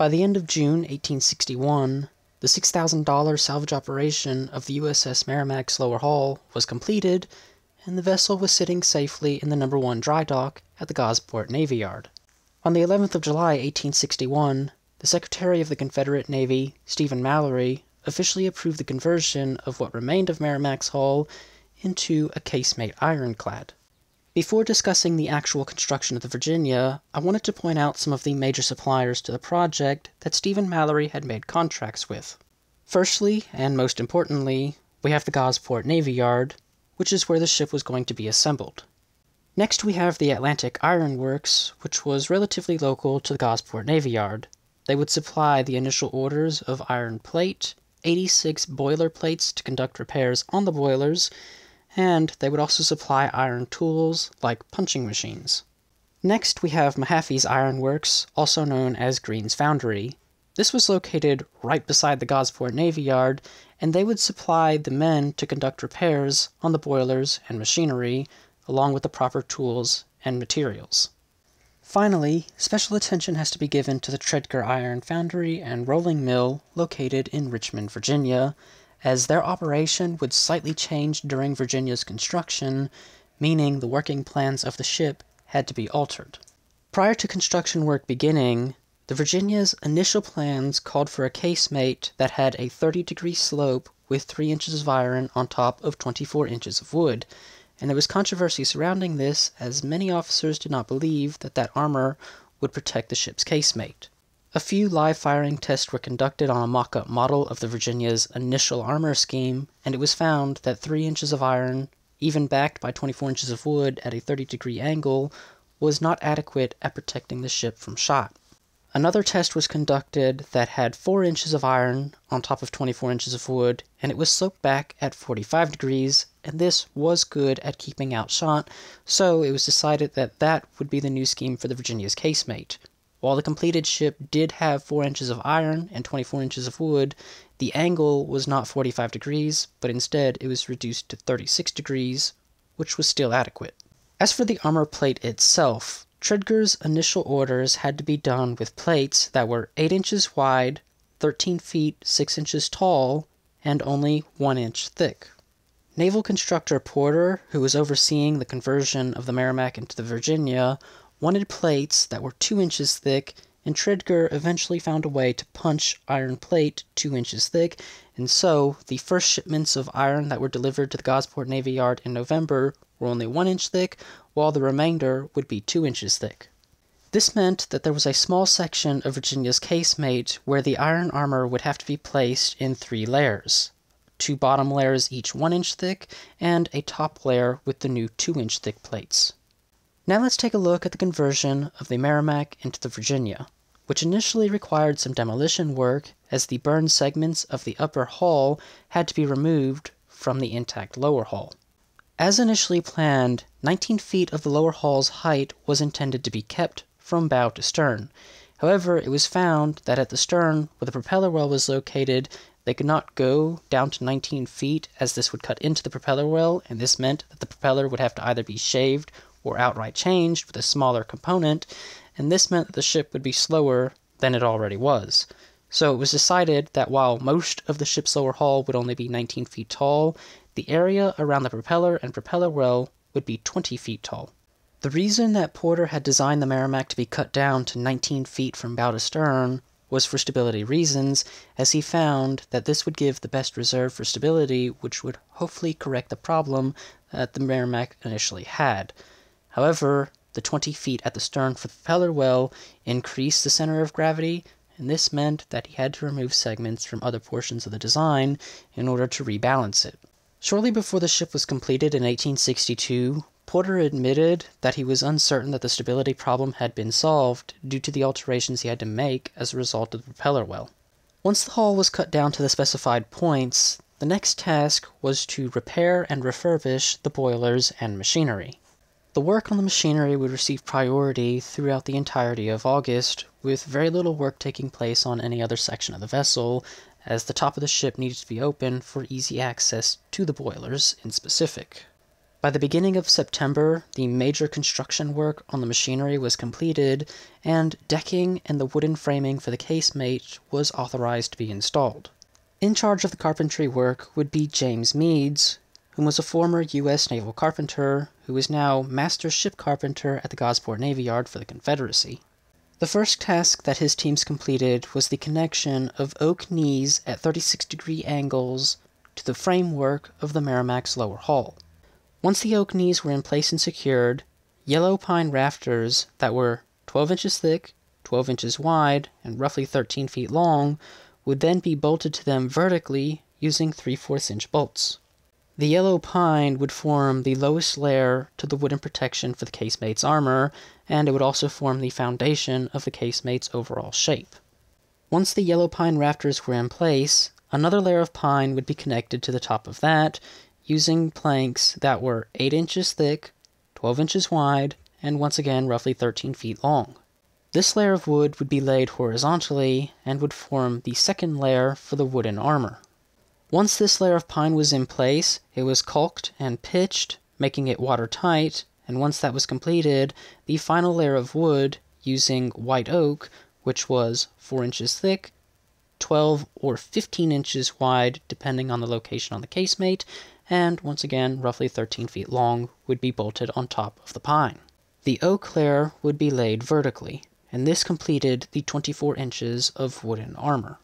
By the end of June 1861, the $6,000 salvage operation of the USS Merrimack's lower hull was completed, and the vessel was sitting safely in the No. 1 dry dock at the Gosport Navy Yard. On the 11th of July, 1861, the Secretary of the Confederate Navy, Stephen Mallory, officially approved the conversion of what remained of Merrimack's hull into a casemate ironclad. Before discussing the actual construction of the Virginia, I wanted to point out some of the major suppliers to the project that Stephen Mallory had made contracts with. Firstly, and most importantly, we have the Gosport Navy Yard, which is where the ship was going to be assembled. Next we have the Atlantic Iron Works, which was relatively local to the Gosport Navy Yard. They would supply the initial orders of iron plate, 86 boiler plates to conduct repairs on the boilers, and they would also supply iron tools like punching machines. Next we have Mahaffey's Iron Works, also known as Green's Foundry. This was located right beside the Gosport Navy Yard, and they would supply the men to conduct repairs on the boilers and machinery, along with the proper tools and materials. Finally, special attention has to be given to the Tredegar Iron Foundry and Rolling Mill located in Richmond, Virginia, as their operation would slightly change during Virginia's construction, meaning the working plans of the ship had to be altered. Prior to construction work beginning, the Virginia's initial plans called for a casemate that had a 30-degree slope with 3 inches of iron on top of 24 inches of wood, and there was controversy surrounding this as many officers did not believe that that armor would protect the ship's casemate. A few live firing tests were conducted on a mock-up model of the Virginia's initial armor scheme, and it was found that 3 inches of iron, even backed by 24 inches of wood at a 30-degree angle, was not adequate at protecting the ship from shot. Another test was conducted that had 4 inches of iron on top of 24 inches of wood, and it was sloped back at 45 degrees, and this was good at keeping out shot, so it was decided that that would be the new scheme for the Virginia's casemate. While the completed ship did have 4 inches of iron and 24 inches of wood, the angle was not 45 degrees, but instead it was reduced to 36 degrees, which was still adequate. As for the armor plate itself, Tredegar's initial orders had to be done with plates that were 8 inches wide, 13 feet 6 inches tall, and only 1 inch thick. Naval constructor Porter, who was overseeing the conversion of the Merrimack into the Virginia, wanted plates that were 2 inches thick, and Tredegar eventually found a way to punch iron plate 2 inches thick, and so the first shipments of iron that were delivered to the Gosport Navy Yard in November were only 1 inch thick, while the remainder would be 2 inches thick. This meant that there was a small section of Virginia's casemate where the iron armor would have to be placed in 3 layers. 2 bottom layers each 1 inch thick, and a top layer with the new 2 inch thick plates. Now let's take a look at the conversion of the Merrimack into the Virginia, which initially required some demolition work as the burned segments of the upper hull had to be removed from the intact lower hull. As initially planned, 19 feet of the lower hull's height was intended to be kept from bow to stern. However, it was found that at the stern, where the propeller well was located, they could not go down to 19 feet as this would cut into the propeller well, and this meant that the propeller would have to either be shaved or outright changed with a smaller component, and this meant that the ship would be slower than it already was. So it was decided that while most of the ship's lower hull would only be 19 feet tall, the area around the propeller and propeller well would be 20 feet tall. The reason that Porter had designed the Merrimack to be cut down to 19 feet from bow to stern was for stability reasons, as he found that this would give the best reserve for stability, which would hopefully correct the problem that the Merrimack initially had. However, the 20 feet at the stern for the propeller well increased the center of gravity, and this meant that he had to remove segments from other portions of the design in order to rebalance it. Shortly before the ship was completed in 1862, Porter admitted that he was uncertain that the stability problem had been solved due to the alterations he had to make as a result of the propeller well. Once the hull was cut down to the specified points, the next task was to repair and refurbish the boilers and machinery. The work on the machinery would receive priority throughout the entirety of August, with very little work taking place on any other section of the vessel, as the top of the ship needed to be open for easy access to the boilers in specific. By the beginning of September, the major construction work on the machinery was completed, and decking and the wooden framing for the casemate was authorized to be installed. In charge of the carpentry work would be James Meads, who was a former U.S. naval carpenter who is now master ship carpenter at the Gosport Navy Yard for the Confederacy. The first task that his teams completed was the connection of oak knees at 36-degree angles to the framework of the Merrimac's lower hull. Once the oak knees were in place and secured, yellow pine rafters that were 12 inches thick, 12 inches wide, and roughly 13 feet long would then be bolted to them vertically using 3/4-inch bolts. The yellow pine would form the lowest layer to the wooden protection for the casemate's armor, and it would also form the foundation of the casemate's overall shape. Once the yellow pine rafters were in place, another layer of pine would be connected to the top of that, using planks that were 8 inches thick, 12 inches wide, and once again roughly 13 feet long. This layer of wood would be laid horizontally and would form the second layer for the wooden armor. Once this layer of pine was in place, it was caulked and pitched, making it watertight, and once that was completed, the final layer of wood, using white oak, which was 4 inches thick, 12 or 15 inches wide depending on the location on the casemate, and once again roughly 13 feet long, would be bolted on top of the pine. The oak layer would be laid vertically, and this completed the 24 inches of wooden armor.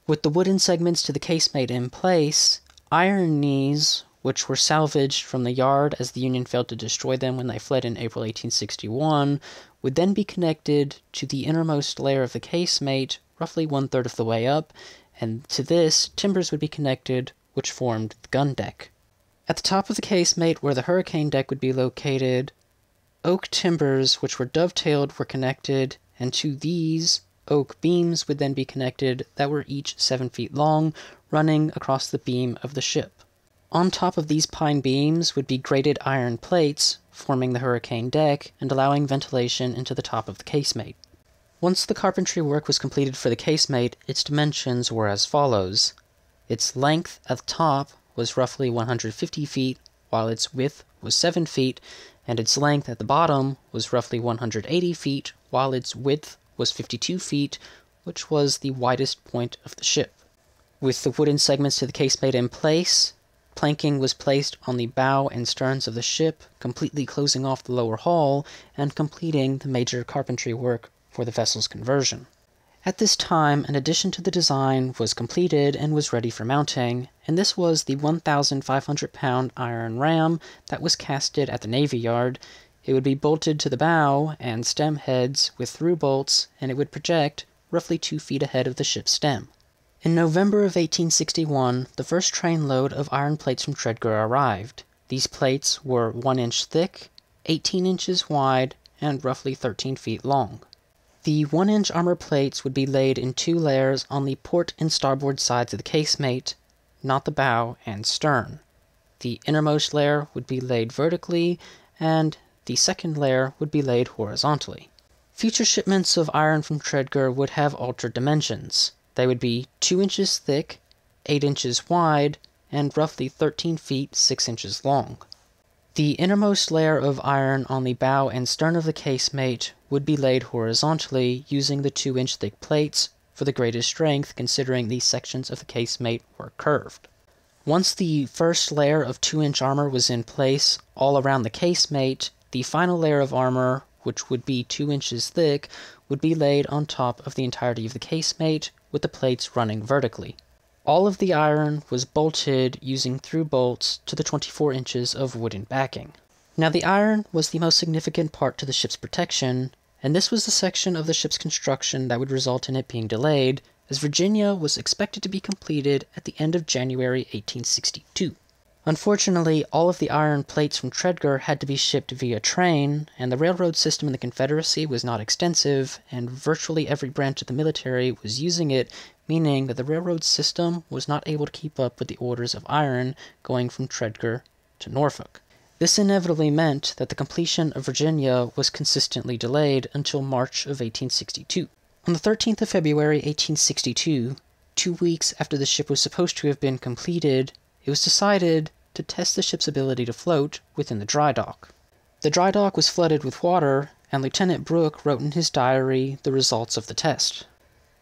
With the wooden segments to the casemate in place, iron knees, which were salvaged from the yard as the Union failed to destroy them when they fled in April 1861, would then be connected to the innermost layer of the casemate, roughly 1/3 of the way up, and to this, timbers would be connected, which formed the gun deck. At the top of the casemate, where the hurricane deck would be located, oak timbers, which were dovetailed, were connected, and to these, oak beams would then be connected that were each 7 feet long, running across the beam of the ship. On top of these pine beams would be grated iron plates, forming the hurricane deck and allowing ventilation into the top of the casemate. Once the carpentry work was completed for the casemate, its dimensions were as follows. Its length at the top was roughly 150 feet, while its width was 7 feet, and its length at the bottom was roughly 180 feet, while its width was 52 feet, which was the widest point of the ship. With the wooden segments to the casemate in place, planking was placed on the bow and sterns of the ship, completely closing off the lower hull and completing the major carpentry work for the vessel's conversion. At this time, an addition to the design was completed and was ready for mounting, and this was the 1,500-pound iron ram that was casted at the Navy Yard. It would be bolted to the bow and stem heads with through bolts, and it would project roughly 2 feet ahead of the ship's stem. In November of 1861, the first train load of iron plates from Tredegar arrived. These plates were 1 inch thick, 18 inches wide, and roughly 13 feet long. The 1-inch armor plates would be laid in 2 layers on the port and starboard sides of the casemate, not the bow and stern. The innermost layer would be laid vertically, and the second layer would be laid horizontally. Future shipments of iron from Tredegar would have altered dimensions. They would be 2 inches thick, 8 inches wide, and roughly 13 feet 6 inches long. The innermost layer of iron on the bow and stern of the casemate would be laid horizontally using the 2-inch thick plates for the greatest strength, considering these sections of the casemate were curved. Once the first layer of 2-inch armor was in place all around the casemate, the final layer of armor, which would be 2 inches thick, would be laid on top of the entirety of the casemate, with the plates running vertically. All of the iron was bolted using through bolts to the 24 inches of wooden backing. Now the iron was the most significant part to the ship's protection, and this was the section of the ship's construction that would result in it being delayed, as Virginia was expected to be completed at the end of January 1862. Unfortunately, all of the iron plates from Tredegar had to be shipped via train, and the railroad system in the Confederacy was not extensive, and virtually every branch of the military was using it, meaning that the railroad system was not able to keep up with the orders of iron going from Tredegar to Norfolk. This inevitably meant that the completion of Virginia was consistently delayed until March of 1862. On the 13th of February 1862, 2 weeks after the ship was supposed to have been completed, it was decided to test the ship's ability to float within the dry dock. The dry dock was flooded with water, and Lieutenant Brooke wrote in his diary the results of the test.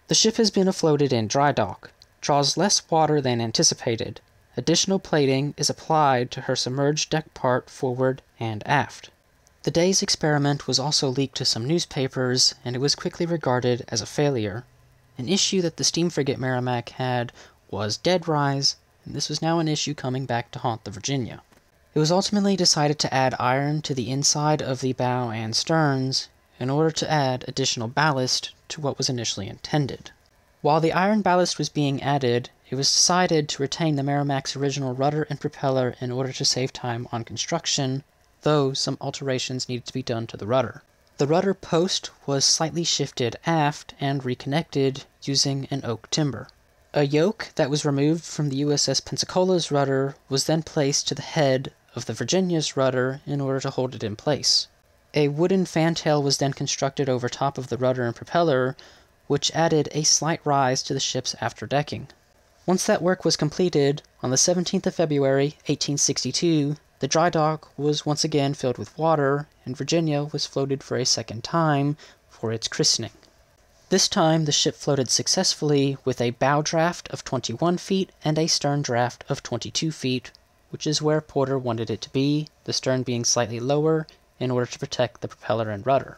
The ship has been afloated in dry dock, draws less water than anticipated. Additional plating is applied to her submerged deck part forward and aft. The day's experiment was also leaked to some newspapers, and it was quickly regarded as a failure. An issue that the steam frigate Merrimac had was dead rise, and this was now an issue coming back to haunt the Virginia. It was ultimately decided to add iron to the inside of the bow and sterns in order to add additional ballast to what was initially intended. While the iron ballast was being added, it was decided to retain the Merrimac's original rudder and propeller in order to save time on construction, though some alterations needed to be done to the rudder. The rudder post was slightly shifted aft and reconnected using an oak timber. A yoke that was removed from the USS Pensacola's rudder was then placed to the head of the Virginia's rudder in order to hold it in place. A wooden fantail was then constructed over top of the rudder and propeller, which added a slight rise to the ship's after decking. Once that work was completed, on the 17th of February, 1862, the dry dock was once again filled with water, and Virginia was floated for a second time for its christening. This time, the ship floated successfully with a bow draft of 21 feet and a stern draft of 22 feet, which is where Porter wanted it to be, the stern being slightly lower in order to protect the propeller and rudder.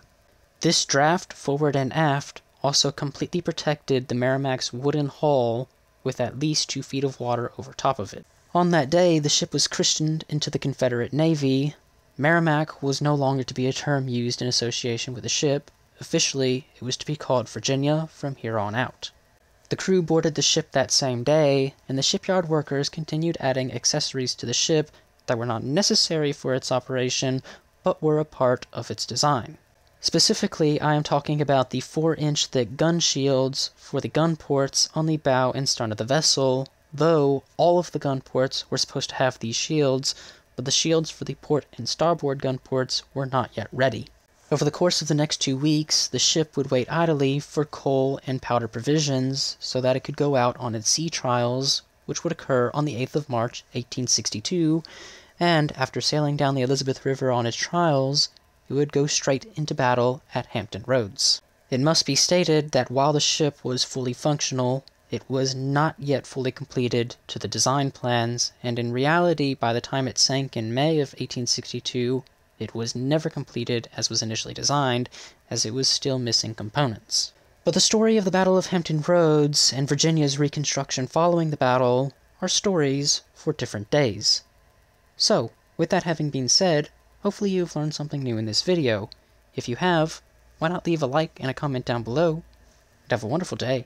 This draft, forward and aft, also completely protected the Merrimac's wooden hull with at least 2 feet of water over top of it. On that day, the ship was christened into the Confederate Navy. Merrimac was no longer to be a term used in association with the ship. Officially, it was to be called Virginia from here on out. The crew boarded the ship that same day, and the shipyard workers continued adding accessories to the ship that were not necessary for its operation, but were a part of its design. Specifically, I am talking about the 4-inch thick gun shields for the gun ports on the bow and stern of the vessel, though all of the gun ports were supposed to have these shields, but the shields for the port and starboard gun ports were not yet ready. Over the course of the next 2 weeks, the ship would wait idly for coal and powder provisions so that it could go out on its sea trials, which would occur on the 8th of March, 1862, and after sailing down the Elizabeth River on its trials, it would go straight into battle at Hampton Roads. It must be stated that while the ship was fully functional, it was not yet fully completed to the design plans, and in reality, by the time it sank in May of 1862, it was never completed as was initially designed, as it was still missing components. But the story of the Battle of Hampton Roads and Virginia's reconstruction following the battle are stories for different days. So, with that having been said, hopefully you've learned something new in this video. If you have, why not leave a like and a comment down below, and have a wonderful day.